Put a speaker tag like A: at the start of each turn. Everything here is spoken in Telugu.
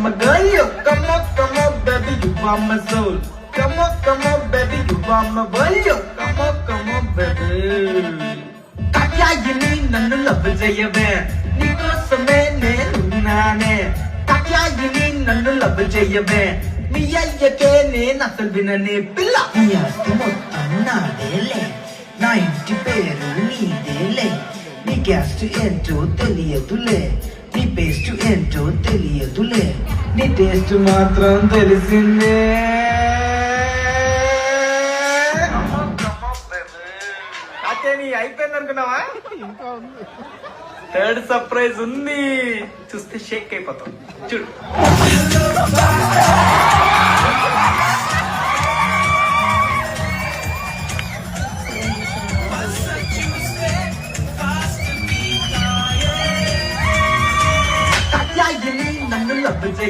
A: my girl, you come on, baby, you are my soul. Come on, baby, you are my world, you come on, baby. Katyayani నన్ను లవ్ చేయవే నీకోసమే నేనున్నానే కాత్యాయని నన్ను లవ్ చేయవే మీ అయ్యకే నేను అసలు విననే పిల్ల
B: నీ ఆస్తి మొత్తం నాదేలే నా ఇంటి పేరు నీదేలే నీ క్యాస్ట్ ఏంటో తెలియదులే నీ పేస్ట్ ఏంటో తెలియదులే
A: నీ టేస్ట్ మాత్రం తెలిసిందే నీ అయిపోయింది అనుకున్నావా ఇంకా ఉంది థర్డ్ సర్ప్రైజ్ ఉంది చూస్తే షేక్ అయిపోతాం చూడు